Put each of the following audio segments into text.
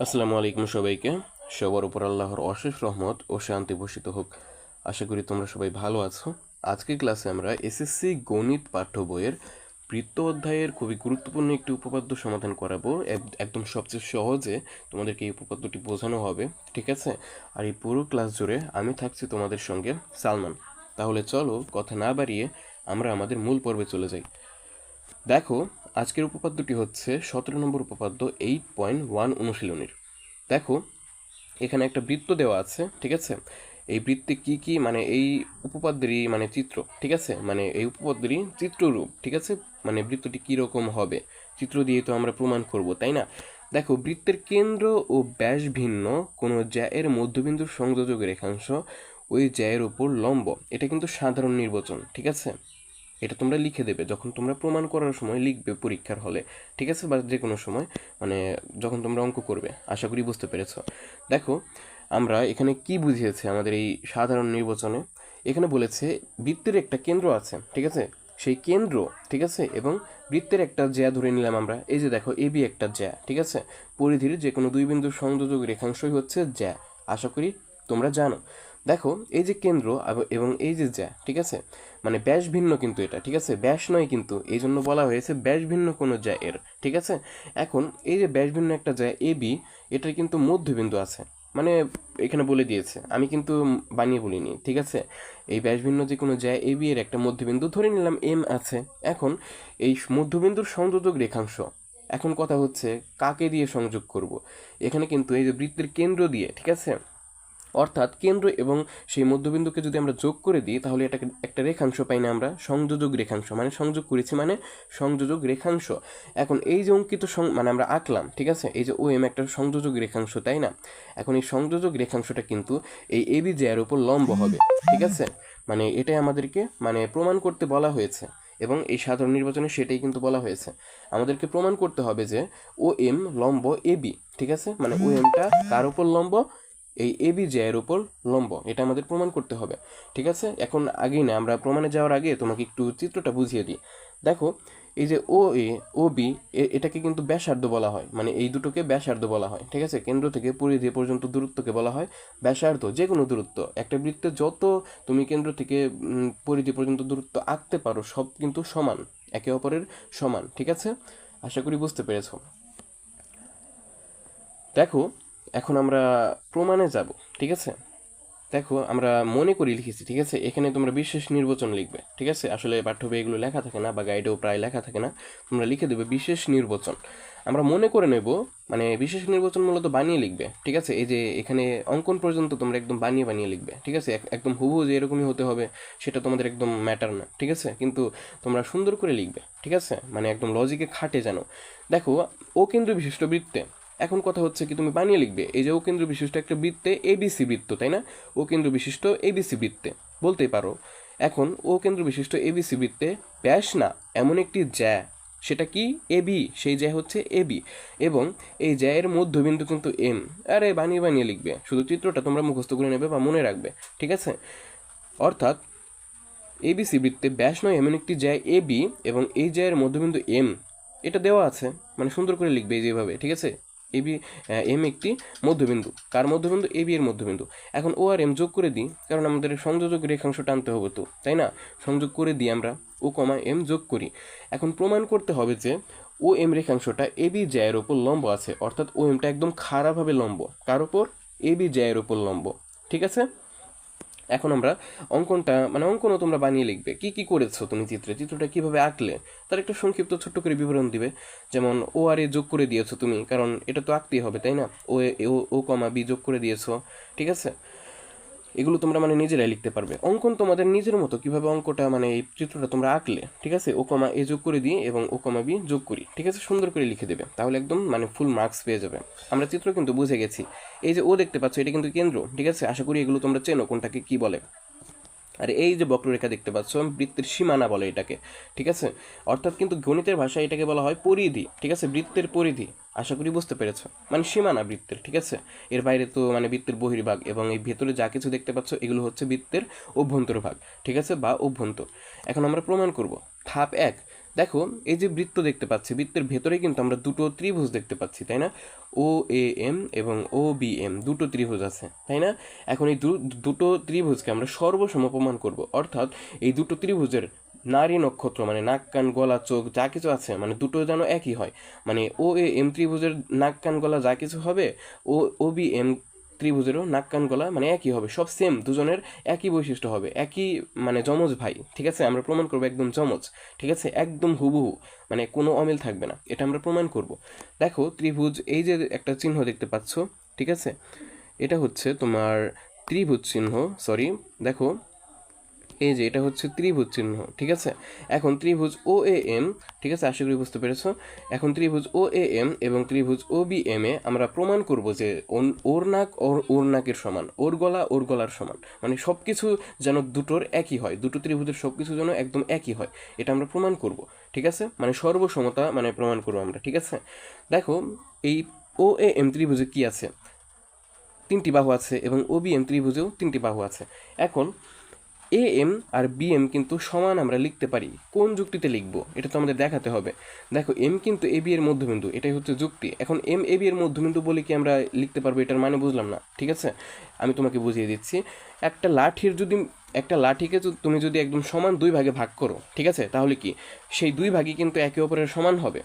আসসালামু আলাইকুম সবাইকে। সবার উপর আল্লাহর অশেষ রহমত ও শান্তি বর্ষিত হোক। আশা করি তোমরা সবাই ভালো আছো। আজকের ক্লাসে আমরা এসএসসি গণিত পাঠ্য বইয়ের বৃত্ত অধ্যায়ের খুবই গুরুত্বপূর্ণ একটি উপপাদ্য সমাধান করাবো। একদম সবচেয়ে সহজে তোমাদেরকে এই উপপাদ্যটি বোঝানো হবে, ঠিক আছে? আর এই পুরো ক্লাস জুড়ে আমি থাকছি তোমাদের সঙ্গে, সালমান। তাহলে চলো কথা না বাড়িয়ে আমরা আমাদের মূল পর্বে চলে যাই। দেখো, আজকের উপপাদ্যটি হচ্ছে 17 নম্বর উপপাদ্য 8.1 অনুশীলনীর। দেখো, এখানে একটা বৃত্ত দেওয়া আছে, ঠিক আছে? এই বৃত্তে কি কি মানে এই উপপাদ্যেরই মানে চিত্র, ঠিক আছে? মানে এই উপপাদ্যেরই চিত্ররূপ, ঠিক আছে? মানে বৃত্তটি কীরকম হবে চিত্র দিয়ে তো আমরা প্রমাণ করব, তাই না? দেখো, বৃত্তের কেন্দ্র ও ব্যাস ভিন্ন কোনো জ্যায়ের মধ্যবিন্দুর সংযোজক রেখাংশ ওই জ্যায়ের উপর লম্ব। এটা কিন্তু সাধারণ নির্বাচন, ঠিক আছে? এটা তোমরা লিখে দেবে যখন তোমরা প্রমাণ করার সময় লিখবে পরীক্ষার হলে, ঠিক আছে? বা যে কোনো সময় মানে যখন তোমরা অঙ্ক করবে। আশা করি বুঝতে পেরেছ। দেখো, আমরা এখানে কি বুঝিয়েছে আমাদের এই সাধারণ নির্বাচনে? এখানে বলেছে বৃত্তের একটা কেন্দ্র আছে, ঠিক আছে? সেই কেন্দ্র, ঠিক আছে, এবং বৃত্তের একটা জ্যা ধরে নিলাম আমরা। এই যে দেখো, এবি একটা জ্যা, ঠিক আছে? পরিধির যে কোনো দুই বিন্দুর সংযোজক রেখাংশই হচ্ছে জ্যা। আশা করি তোমরা জানো। দেখো, এই যে কেন্দ্র এবং এই যে জ্যা, ঠিক আছে, মানে ব্যাস ভিন্ন কিন্তু এটা, ঠিক আছে? ব্যাস নয় কিন্তু, এই জন্য বলা হয়েছে ব্যাস ভিন্ন কোনো জ্যা এর, ঠিক আছে? এখন এই যে ব্যাস ভিন্ন একটা জ্যা এবি, এটার কিন্তু মধ্যবিন্দু আছে, মানে এখানে বলে দিয়েছে, আমি কিন্তু বানিয়ে বলিনি, ঠিক আছে? এই ব্যাস ভিন্ন যে কোনো জ্যা এবি এর একটা মধ্যবিন্দু ধরে নিলাম এম আছে। এখন এই মধ্যবিন্দুর সংযোজক রেখাংশ, এখন কথা হচ্ছে কাকে দিয়ে সংযোগ করব? এখানে কিন্তু এই যে বৃত্তের কেন্দ্র দিয়ে, ঠিক আছে? অর্থাৎ কেন্দ্র এবং সেই মধ্যবিন্দুকে যদি আমরা যোগ করে দিই তাহলে এটাকে একটা রেখাংশ পাই না আমরা, সংযোজক রেখাংশ, মানে সংযোগ করেছি মানে সংযোজক রেখাংশ। এখন এই যে অঙ্কিত মানে আমরা আঁকলাম, ঠিক আছে, এই যে ও এম একটা সংযোজক রেখাংশ, তাই না? এখন এই সংযোজক রেখাংশটা কিন্তু এই এবি জে এর উপর লম্ব হবে, ঠিক আছে? মানে এটাই আমাদেরকে মানে প্রমাণ করতে বলা হয়েছে, এবং এই সাধারণ নির্বাচনে সেটাই কিন্তু বলা হয়েছে। আমাদেরকে প্রমাণ করতে হবে যে ও এম লম্ব এবি, ঠিক আছে? মানে ও এমটা কার উপর লম্ব? এই এবি এর উপর লম্ব। এটা আমাদের প্রমাণ করতে হবে, ঠিক আছে? এখন আগেই না, আমরা প্রমাণে যাওয়ার আগে তোমাকে একটু চিত্রটা বুঝিয়ে দিই। দেখো, এই যে ও এ ও বি, এটাকে কিন্তু ব্যাসার্ধ বলা হয়, মানে এই দুটোকে ব্যাসার্ধ বলা হয়, ঠিক আছে? কেন্দ্র থেকে পরিধি পর্যন্ত দূরত্বকে বলা হয় ব্যাসার্ধ। যে কোনো দূরত্ব, একটা বৃত্তে যত তুমি কেন্দ্র থেকে পরিধি পর্যন্ত দূরত্ব আঁকতে পারো সব কিন্তু সমান, একে অপরের সমান, ঠিক আছে? আশা করি বুঝতে পেরেছো। দেখো, এখন আমরা প্রমাণে যাব, ঠিক আছে? দেখো, আমরা মনে করি লিখেছি, ঠিক আছে? এখানে তোমরা বিশেষ নির্বাচন লিখবে, ঠিক আছে? আসলে পাঠ্য বই এগুলো লেখা থাকে না, বা গাইডেও প্রায় লেখা থাকে না। তোমরা লিখে দেবে বিশেষ নির্বাচন। আমরা মনে করে নেব, মানে বিশেষ নির্বাচন মূলত বানিয়ে লিখবে, ঠিক আছে? এই যে এখানে অঙ্কন পর্যন্ত তোমরা একদম বানিয়ে বানিয়ে লিখবে, ঠিক আছে? একদম হুবহু যে এরকমই হতে হবে সেটা তোমাদের একদম ম্যাটার না, ঠিক আছে? কিন্তু তোমরা সুন্দর করে লিখবে, ঠিক আছে? মানে একদম লজিকে খাটে জানো। দেখো, ও কেন্দ্র বিশিষ্ট বৃত্তে, এখন কথা হচ্ছে কি তুমি বানিয়ে লিখবে এই যে ও কেন্দ্র বিশিষ্ট একটা বৃত্তে এবিসি বৃত্ত, তাই না? ও কেন্দ্র বিশিষ্ট এবিসি বৃত্তে বলতেই পারো। এখন ও কেন্দ্র বিশিষ্ট এবিসি বৃত্তে ব্যাস না এমন একটি জ্যা, সেটা কি? এবি, সেই জ্যা হচ্ছে এবি, এবং এই জ্যায়ের মধ্যবিন্দু কিন্তু এম। আরে বানিয়ে বানিয়ে লিখবে, শুধু চিত্রটা তোমরা মুখস্থ করে নেবে বা মনে রাখবে, ঠিক আছে? অর্থাৎ এবিসি বৃত্তে ব্যাস নয় এমন একটি জ্যা এবি এবং এই জ্যায়ের মধ্যবিন্দু এম, এটা দেওয়া আছে, মানে সুন্দর করে লিখবে এই যেভাবে, ঠিক আছে? এবি এম একটি মধ্যবিন্দু, কার মধ্যবিন্দু? এবি এর মধ্যবিন্দু। এখন ও আর এম যোগ করে দিই, কারণ আমাদের সংযোজক রেখাংশ টানতে হবে তো, তাই না? সংযোগ করে দিই আমরা, ও কমা এম যোগ করি। এখন প্রমাণ করতে হবে যে ও এম রেখাংশটা এবি জ্যায়ের ওপর লম্ব আছে, অর্থাৎ ও এমটা একদম খাড়াভাবে লম্ব, কার ওপর? এবি জ্যায়ের ওপর লম্ব, ঠিক আছে? এখন আমরা অঙ্কনটা মানে অঙ্কনও তোমরা বানিয়ে লিখবে, কি কি করেছো তুমি চিত্রটা কিভাবে আঁকলে তার একটা সংক্ষিপ্ত ছোট্ট করে বিবরণ দিবে। যেমন ও আর এ যোগ করে দিয়েছো তুমি, কারণ এটা তো আঁকতেই হবে, তাই না? ও কমা বি যোগ করে দিয়েছো, ঠিক আছে? এগুলো তোমরা মানে নিজেরাই লিখতে পারবে। অঙ্কন তোমাদের নিজের মতো কিভাবে অঙ্কটা মানে এই চিত্রটা তোমরা আঁকলে, ঠিক আছে? ও কমা এ যোগ করে দিই এবং ও কমা বি যোগ করি, ঠিক আছে? সুন্দর করে লিখে দেবে, তাহলে একদম মানে ফুল মার্কস পেয়ে যাবে। আমরা চিত্র কিন্তু বুঝে গেছি। এই যে ও দেখতে পাচ্ছ, এটা কিন্তু কেন্দ্র, ঠিক আছে? আশা করি এগুলো তোমরা চেনো কোনটাকে কি বলে। আর এই যে বক্ররেখা দেখতে পাচ্ছ, বৃত্তের সীমানা বলে এটাকে, ঠিক আছে? অর্থাৎ কিন্তু গণিতের ভাষায় এটাকে বলা হয় পরিধি, ঠিক আছে? বৃত্তের পরিধি। আশা করি বুঝতে পেরেছো, মানে সীমানা বৃত্তের, ঠিক আছে? এর বাইরে তো মানে বৃত্তের বহির্ভাগ, এবং এই ভেতরে যা কিছু দেখতে পাচ্ছ এগুলো হচ্ছে বৃত্তের অভ্যন্তর ভাগ, ঠিক আছে? বা অভ্যন্তর। এখন আমরা প্রমাণ করব। ধাপ 1, দেখো এই যে বৃত্ত দেখতে পাচ্ছি, বৃত্তের ভেতরে কিন্তু আমরা দুটো ত্রিভুজ দেখতে পাচ্ছি, তাই না? ও এ এম এবং ও বি এম দুটো ত্রিভুজ আছে, তাই না? এখন এই দুটো ত্রিভুজকে আমরা সর্বসম প্রমাণ করব, অর্থাৎ এই দুটো ত্রিভুজের নারী নক্ষত্র মানে নাক কান গলা চোখ যা কিছু আছে মানে দুটো যেন একই হয়। মানে ও এ এম ত্রিভুজের নাক কান গলা যা কিছু হবে, ও বি এম ত্রিভুজেরও নাক কান গলা মানে একই হবে, সব সেম, দুজনের একই বৈশিষ্ট্য হবে, একই মানে যমজ ভাই, ঠিক আছে? আমরা প্রমাণ করবো একদম যমজ, ঠিক আছে? একদম হুবহু, মানে কোনো অমিল থাকবে না, এটা আমরা প্রমাণ করব। দেখো ত্রিভুজ, এই যে একটা চিহ্ন দেখতে পাচ্ছ, ঠিক আছে? এটা হচ্ছে তোমার ত্রিভুজ চিহ্ন, সরি, দেখো এই যে এটা হচ্ছে ত্রিভুজ চিহ্ন, ঠিক আছে? এখন ত্রিভুজ ও এ এম, ঠিক আছে, আশা করি বুঝতে পেরেছো। এখন ত্রিভুজ ও এ এম এবং ত্রিভুজ ও বি এম এ আমরা প্রমাণ করব যে ওর নাক ওর নাকের সমান, ওর গলা ওর গলার সমান, মানে সব কিছু যেন দুটোর একই হয়, দুটো ত্রিভুজের সব কিছু যেন একদম একই হয়, এটা আমরা প্রমাণ করব, ঠিক আছে? মানে সর্বসমতা মানে প্রমাণ করবো আমরা, ঠিক আছে? দেখো এই ও এ এম ত্রিভুজে কি আছে, তিনটি বাহু আছে, এবং ও বি এম ত্রিভুজেও তিনটি বাহু আছে। এখন এ এম আর বি এম কিন্তু সমান আমরা লিখতে পারি, কোন যুক্তিতে লিখবো এটা তো আমাদের দেখাতে হবে। দেখো এম কিন্তু এ বি এর মধ্যবিন্দু, এটাই হচ্ছে যুক্তি। এখন এম এ বি এর মধ্যবিন্দু বলে কি আমরা লিখতে পারবো, এটার মানে বুঝলাম না, ঠিক আছে? আমি তোমাকে বুঝিয়ে দিচ্ছি। একটা লাঠিকে তুমি যদি একদম সমান দুই ভাগে ভাগ করো, ঠিক আছে, তাহলে কি সেই দুই ভাগই কিন্তু একে অপরের সমান হবে?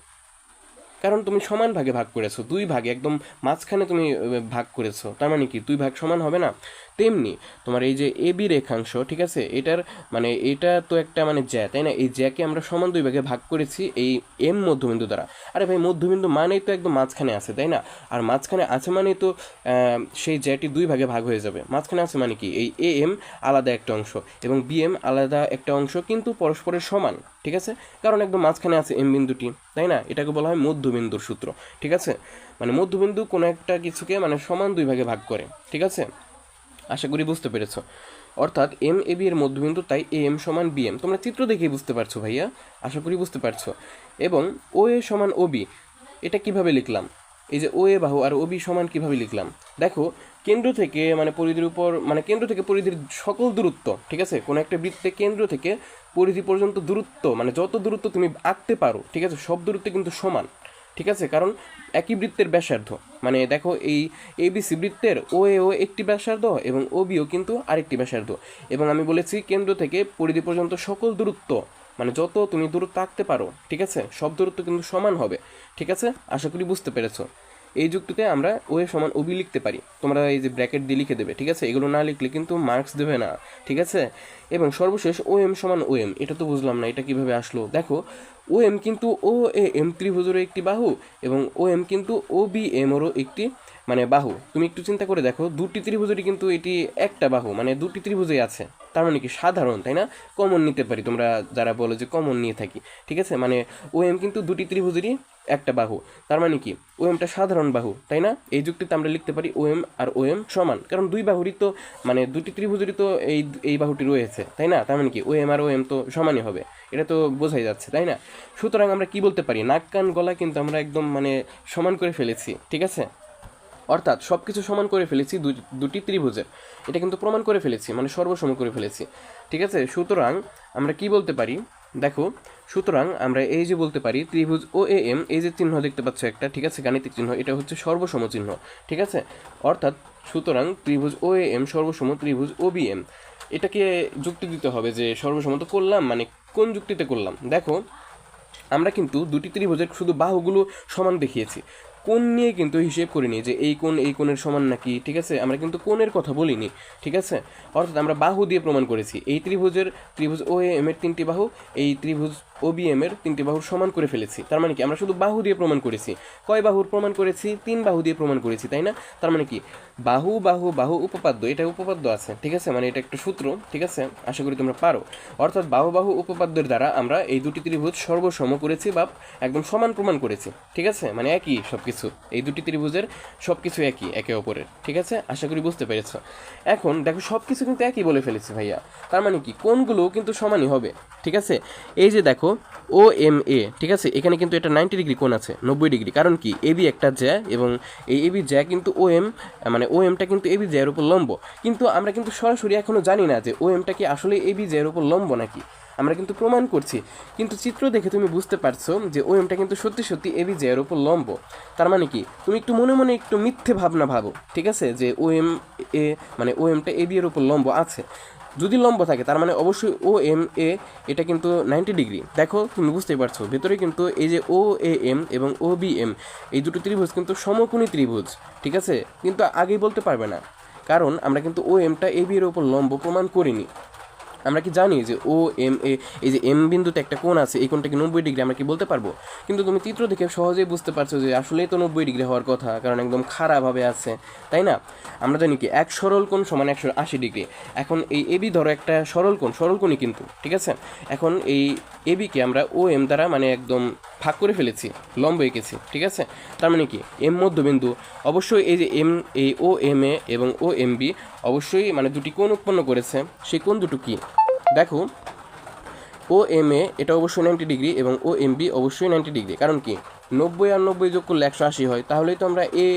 কারণ তুমি সমান ভাগে ভাগ করেছো, দুই ভাগে একদম মাঝখানে তুমি ভাগ করেছো, তার মানে কি দুই ভাগ সমান হবে না? তেমনি তোমার এই যে এ বি রেখাংশ, ঠিক আছে, এটার মানে এটা তো একটা মানে জ্যা, তাই না? এই জ্যাকে আমরা সমান দুই ভাগে ভাগ করেছি এই এম মধ্যবিন্দু দ্বারা। আরে ভাই মধ্যবিন্দু মানেই তো একদম মাঝখানে আছে, তাই না? আর মাঝখানে আছে মানেই তো সেই জ্যাটি দুই ভাগে ভাগ হয়ে যাবে। মাঝখানে আছে মানে কি এই এ এম আলাদা একটা অংশ এবং বি এম আলাদা একটা অংশ, কিন্তু পরস্পরের সমান, ঠিক আছে? কারণ একদম মাঝখানে আছে এম বিন্দুটি, তাই না? এটাকে বলা হয় মধ্যবিন্দুর সূত্র, ঠিক আছে? মানে মধ্যবিন্দু কোনো একটা কিছুকে মানে সমান দুই ভাগে ভাগ করে, ঠিক আছে? আশা করি বুঝতে পেরেছো। অর্থাৎ এম এ বি এর মধ্যবিন্দু, তাই এ এম সমান বি এম, তোমরা চিত্র দেখেই বুঝতে পারছো ভাইয়া, আশা করি বুঝতে পারছো। এবং ও এ সমান ও বি, এটা কিভাবে লিখলাম? এই যে ও এ বাহু আর ও বি সমান কিভাবে লিখলাম? দেখো কেন্দ্র থেকে মানে পরিধির উপর, মানে কেন্দ্র থেকে পরিধির সকল দূরত্ব, ঠিক আছে, কোনো একটা বৃত্তে কেন্দ্র থেকে পরিধি পর্যন্ত দূরত্ব মানে যত দূরত্ব তুমি আঁকতে পারো, ঠিক আছে, সব দূরত্ব কিন্তু সমান, ঠিক আছে? কারণ একই বৃত্তের ব্যাসার্ধ, মানে দেখো এই এবিসি বৃত্তের ও এ ও একটি ব্যাসার্ধ এবং ও বিও কিন্তু আরেকটি ব্যাসার্ধ। এবং আমি বলেছি কেন্দ্র থেকে পরিধি পর্যন্ত সকল দূরত্ব মানে যত তুমি দূরত্ব আঁকতে পারো, ঠিক আছে, সব দূরত্ব কিন্তু সমান হবে, ঠিক আছে? আশা করি বুঝতে পেরেছো। এই যুক্তিতে আমরা ও এ সমান ও বি লিখতে পারি, তোমরা এই যে ব্র্যাকেট দিয়ে লিখে দেবে, ঠিক আছে? এগুলো না লিখলে কিন্তু মার্কস দেবে না, ঠিক আছে? এবং সর্বশেষ ও এম সমান ও এম, এটা তো বুঝলাম না এটা কিভাবে আসলো। দেখো ও এম কিন্তু ও এ এম ত্রিভুজেরও একটি বাহু এবং ও এম কিন্তু ও বি এমরও একটি মানে বাহু। তুমি একটু চিন্তা করে দেখো, দুটি ত্রিভুজেরই কিন্তু এটি একটা বাহু, মানে দুটি ত্রিভুজই আছে, তার মানে কি সাধারণ, তাই না? কমন নিতে পারি, তোমরা যারা বলো যে কমন নিয়ে থাকি, ঠিক আছে? মানে ও এম কিন্তু দুটি ত্রিভুজেরই একটা বাহু, তার মানে কি ও এমটা সাধারণ বাহু, তাই না? এই যুক্তিতে আমরা লিখতে পারি ও এম আর ও এম সমান, কারণ দুই বাহুরই তো মানে দুটি ত্রিভুজেরই তো এই বাহুটি রয়েছে, তাই না? তার মানে কি ও এম আর ও এম তো সমানই হবে, এটা তো বোঝাই যাচ্ছে, তাই না? সুতরাং আমরা কি বলতে পারি, নাক কান গলা কিন্তু আমরা একদম মানে সমান করে ফেলেছি, ঠিক আছে? অর্থাৎ সব কিছু সমান করে ফেলেছি দুটি ত্রিভুজের, এটা কিন্তু প্রমাণ করে ফেলেছি, মানে সর্বসম করে ফেলেছি, ঠিক আছে? সুতরাং আমরা কি বলতে পারি, দেখো, সুতরাং আমরা এই যে বলতে পারি ত্রিভুজ ও এ এম, এই যে চিহ্ন দেখতে পাচ্ছ একটা, ঠিক আছে, গাণিতিক চিহ্ন, এটা হচ্ছে সর্বসম চিহ্ন, ঠিক আছে? অর্থাৎ সুতরাং ত্রিভুজ ও এ এম সর্বসম ত্রিভুজ ও বি এম। এটাকে যুক্তি দিতে হবে যে সর্বসম তো করলাম, মানে কোন যুক্তিতে করলাম? দেখো আমরা কিন্তু দুটি ত্রিভুজের শুধু বাহুগুলো সমান দেখিয়েছি, কোণ নিয়ে কিন্তু হিসেব করিনি যে এই কোণ এই কোণের সমান নাকি, ঠিক আছে? আমরা কিন্তু কোণের কথা বলিনি, ঠিক আছে? অর্থাৎ আমরা বাহু দিয়ে প্রমাণ করেছি এই ত্রিভুজ ও এম এর তিনটি বাহু এই ত্রিভুজ ও বি এম এর তিনটি বাহুর সমান করে ফেলেছি। তার মানে কি আমরা শুধু বাহু দিয়ে প্রমাণ করেছি। কয় বাহুর প্রমাণ করেছি? 3 বাহু দিয়ে প্রমাণ করেছি, তাই না? তার মানে কি বাহু বাহু বাহু উপপাদ্য, এটা উপপাদ্য আছে, ঠিক আছে, মানে এটা একটা সূত্র, ঠিক আছে? আশা করি তোমরা পারো। অর্থাৎ বাহু বাহু উপপাদ্যের দ্বারা আমরা এই দুটি ত্রিভুজ সর্বসম করেছি বা একদম সমান প্রমাণ করেছি, ঠিক আছে? মানে একই সব কিছু, এই দুটি ত্রিভুজের সব কিছু একই একে অপরের, ঠিক আছে? আশা করি বুঝতে পেরেছ। এখন দেখো সব কিছু কিন্তু একই বলে ফেলেছি ভাইয়া, তার মানে কি কোণগুলো কিন্তু সমানই হবে, ঠিক আছে? এই যে দেখো ও এম এ, ঠিক আছে, এখানে কিন্তু এটা 90 ডিগ্রি কোণ আছে, 90 ডিগ্রি, কারণ কি এবি একটা জ্যা এবং এই এবি জ্যা কিন্তু ও এম মানে ও এমটা কিন্তু এবি জ্যার উপর লম্ব, কিন্তু আমরা কিন্তু সরাসরি এখনো জানি না যে ও এমটা কি আসলে এবি জ্যার উপর লম্ব নাকি। আমরা কিন্তু প্রমাণ করছি, কিন্তু চিত্র দেখে তুমি বুঝতে পারছো যে ও এমটা কিন্তু সত্যি সত্যি এবি জে এর উপর লম্ব। তার মানে কি, তুমি একটু মনে মনে একটু মিথ্যে ভাবনা ভাবো, ঠিক আছে, যে ও এম এ মানে ও এমটা এবি এর উপর লম্ব আছে। যদি লম্ব থাকে তার মানে অবশ্যই ও এম এ এটা কিন্তু 90 ডিগ্রি। দেখো তুমি বুঝতেই পারছো, ভেতরে কিন্তু এই যে ও এ এম এবং ও বি এম এই দুটো ত্রিভুজ কিন্তু সমকোণী ত্রিভুজ, ঠিক আছে, কিন্তু আগেই বলতে পারবে না, কারণ আমরা কিন্তু ও এমটা এ বি এর উপর লম্ব প্রমাণ করিনি। আমরা কি জানি যে ও এম এ এই যে এম বিন্দুতে একটা কোণ আছে, এই কোণটা কি 90 ডিগ্রি, আমরা কি বলতে পারবো? কিন্তু তুমি চিত্র দেখে সহজেই বুঝতে পারছো যে আসলেই তো 90 ডিগ্রি হওয়ার কথা, কারণ একদম খারাপভাবে আছে, তাই না? আমরা জানি কি এক সরল কোণ সমান 180 ডিগ্রি। এখন এই এবি ধরো একটা সরল কোণই কিন্তু, ঠিক আছে। এখন এই এবিকে আমরা ও এম দ্বারা মানে একদম ভাগ করে ফেলেছি, লম্ব এঁকেছি, ঠিক আছে। তার মানে কি এম মধ্যবিন্দু, অবশ্যই এই যে এম এই ও এম এ এবং ও এম বি অবশ্যই মানে দুটি কোণ উৎপন্ন করেছে, সেই কোণ দুটো কি দেখো, ও এম এ এটা অবশ্যই 90 ডিগ্রি এবং ও এম বি অবশ্যই 90 ডিগ্রি। কারণ কি 90 আর 90 যোগ করলে 180 হয়, তাহলেই তো আমরা এ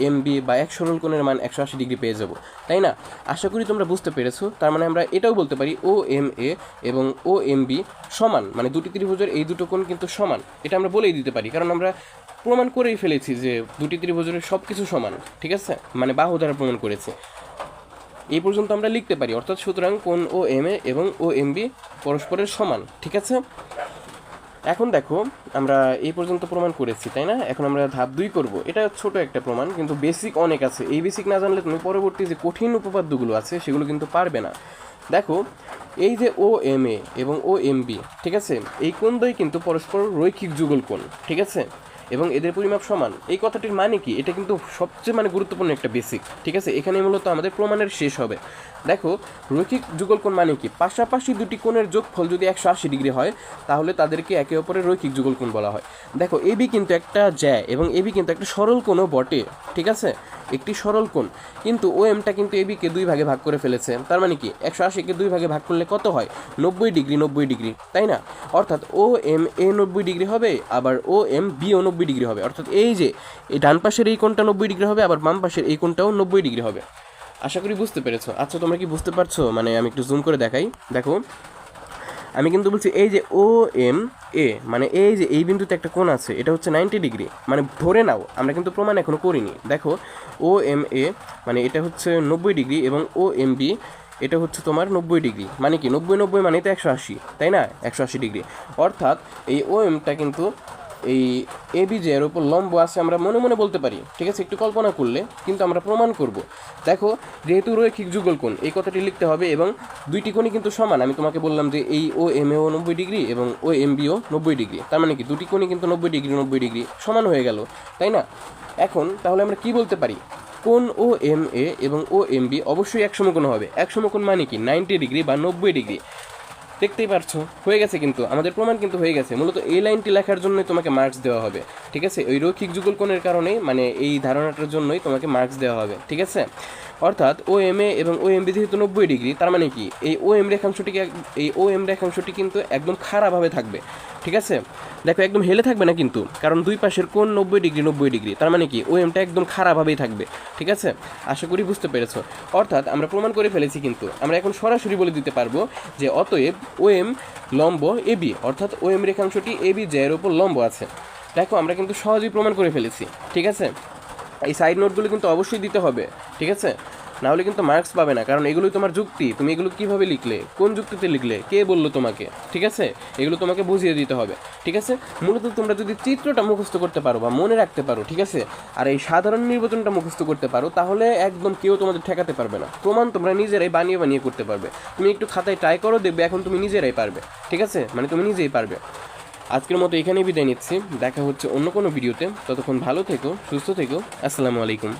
এম বি বা এক সরল কোণের মান 180 ডিগ্রি পেয়ে যাব, তাই না? আশা করি তোমরা বুঝতে পেরেছো। তার মানে আমরা এটাও বলতে পারি ও এম এ এবং ও এম বি সমান, মানে দুটি ত্রিভুজের এই দুটো কোণ কিন্তু সমান, এটা আমরা বলেই দিতে পারি, কারণ আমরা প্রমাণ করেই ফেলেছি যে দুটি ত্রিভুজের সব কিছু সমান, ঠিক আছে, মানে বাহু দ্বারা প্রমাণ করেছি। এই পর্যন্ত আমরা লিখতে পারি, অর্থাৎ সুতরাং কোণ ও এম এ এবং ও এম বি পরস্পরের সমান, ঠিক আছে। এখন দেখো আমরা এই পর্যন্ত প্রমাণ করেছি, তাই না? এখন আমরা ধাপ 2 করব। এটা ছোট একটা প্রমাণ, কিন্তু বেসিক অনেক আছে। এই বেসিক না জানলে তুমি পরবর্তী যে কঠিন উপপাদ্যগুলো আছে সেগুলো কিন্তু পারবে না। দেখো এই যে ও এম এ এবং ও এম বি, ঠিক আছে, এই কোণদ্বয় কিন্তু পরস্পর রৈখিক যুগল কোণ, ঠিক আছে, এবং এদের পরিমাপ সমান। এই কথাটির মানে কি, এটা কিন্তু সবচেয়ে মানে গুরুত্বপূর্ণ একটা বেসিক, ঠিক আছে। এখানে মূলত আমাদের প্রমাণের শেষ হবে। দেখো রৈখিক যুগল কোণ মানে কি, পাশাপাশি দুটি কোণের যোগফল যদি 180 ডিগ্রি হয় তাহলে তাদেরকে একে অপরের রৈখিক যুগল কোণ বলা হয়। দেখো এবি কিন্তু একটা জ্যা এবং এবি কিন্তু একটা সরল কোণও বটে, ঠিক আছে, একটি সরল কোণ, কিন্তু ও এমটা কিন্তু এবিকে 2 ভাগে ভাগ করে ফেলেছে। তার মানে কি 180কে 2 ভাগে ভাগ করলে কত হয়? 90 ডিগ্রি, 90 ডিগ্রি, তাই না? অর্থাৎ ও এম এ 90 ডিগ্রি হবে, আবার ও এম বিও 90 ডিগ্রি হবে। অর্থাৎ এই যে এই ডান পাশের এই কোণটা 90 ডিগ্রি হবে, আবার বাম পাশের এই কোণটাও 90 ডিগ্রি হবে। আশা করি বুঝতে পেরেছো। আচ্ছা তোমরা কি বুঝতে পারছো? মানে আমি একটু জুম করে দেখাই। দেখো আমি কিন্তু বলছি এই যে ও এম এ মানে এই যে এই বিন্দুতে একটা কোণ আছে, এটা হচ্ছে 90 ডিগ্রি, মানে ধরে নাও, আমরা কিন্তু প্রমাণ এখনো করিনি। দেখো ও এম এ মানে এটা হচ্ছে 90 ডিগ্রি এবং ও এম বি এটা হচ্ছে তোমার 90 ডিগ্রি, মানে কি 90 মানে তো 180, তাই না? 180 ডিগ্রি, অর্থাৎ এই ও এমটা কিন্তু এই এ বি জে এর উপর লম্ব আছে, আমরা মনে মনে বলতে পারি, ঠিক আছে, একটু কল্পনা করলে, কিন্তু আমরা প্রমাণ করব। দেখো যেহেতু রৈখিক যুগল কোণ, এই কথাটি লিখতে হবে, এবং দুইটি কোণই কিন্তু সমান। আমি তোমাকে বললাম যে এই ও এম এও 90 ডিগ্রি এবং ও এম বিও 90 ডিগ্রি, তার মানে কি দুটি কোণই কিন্তু 90 ডিগ্রি 90 ডিগ্রি সমান হয়ে গেল, তাই না? এখন তাহলে আমরা কি বলতে পারি, কোণ ও এম এ এবং ও এম বি অবশ্যই এক সমকোণ হবে। এক সমকোণ মানে কি 90 ডিগ্রি বা 90 ডিগ্রি। দেখতেই পারছো হয়ে গেছে, কিন্তু আমাদের প্রমাণ কিন্তু হয়ে গেছে। মূলত এই লাইনটি লেখার জন্যই তোমাকে মার্কস দেওয়া হবে, ঠিক আছে, ওই রৈখিক যুগল কোণের কারণেই, মানে এই ধারণাটার জন্যই তোমাকে মার্কস দেওয়া হবে, ঠিক আছে। অর্থাৎ ও এম এ এবং ও এম বি যেহেতু 90 ডিগ্রি, তার মানে কি এই ও এম রেখাংশটি কিন্তু একদম খাড়াভাবে থাকবে, ঠিক আছে। দেখো একদম হেলে থাকবে না কিন্তু, কারণ দুই পাশের কোণ 90 ডিগ্রি 90 ডিগ্রি, তার মানে কি ও এমটা একদম খাড়াভাবেই থাকবে, ঠিক আছে। আশা করি বুঝতে পেরেছো। অর্থাৎ আমরা প্রমাণ করে ফেলেছি, কিন্তু আমরা এখন সরাসরি বলে দিতে পারবো যে অতএব ও এম লম্ব এ বি, অর্থাৎ ও এম রেখাংশটি এ বি জের উপর লম্ব আছে। দেখো আমরা কিন্তু সহজেই প্রমাণ করে ফেলেছি, ঠিক আছে। এই সাইড নোটগুলো কিন্তু অবশ্যই দিতে হবে, ঠিক আছে, না হলে কিন্তু মার্কস পাবে না, কারণ এগুলোই তোমার যুক্তি। তুমি এগুলো কিভাবে লিখলে, কোন যুক্তিতে লিখলে, কে বললো তোমাকে, ঠিক আছে, এগুলো তোমাকে বুঝিয়ে দিতে হবে, ঠিক আছে। মূলত তোমরা যদি চিত্রটা মুখস্থ করতে পারো বা মনে রাখতে পারো, ঠিক আছে, আর এই সাধারণ নির্বাচনটা মুখস্থ করতে পারো, তাহলে একদম কেউ তোমাদের ঠেকাতে পারবে না। প্রমাণ তোমরা নিজেরাই বানিয়ে বানিয়ে করতে পারবে। তুমি একটু খাতায় ট্রাই করো, দেখবে এখন তুমি নিজেরাই পারবে, ঠিক আছে, মানে তুমি নিজেই পারবে। আজকের মতো এখানেই বিদায় নিচ্ছি, দেখা হচ্ছে অন্য কোনো ভিডিওতে। ততক্ষণ ভালো থেকো, সুস্থ থেকো, আসসালামু আলাইকুম।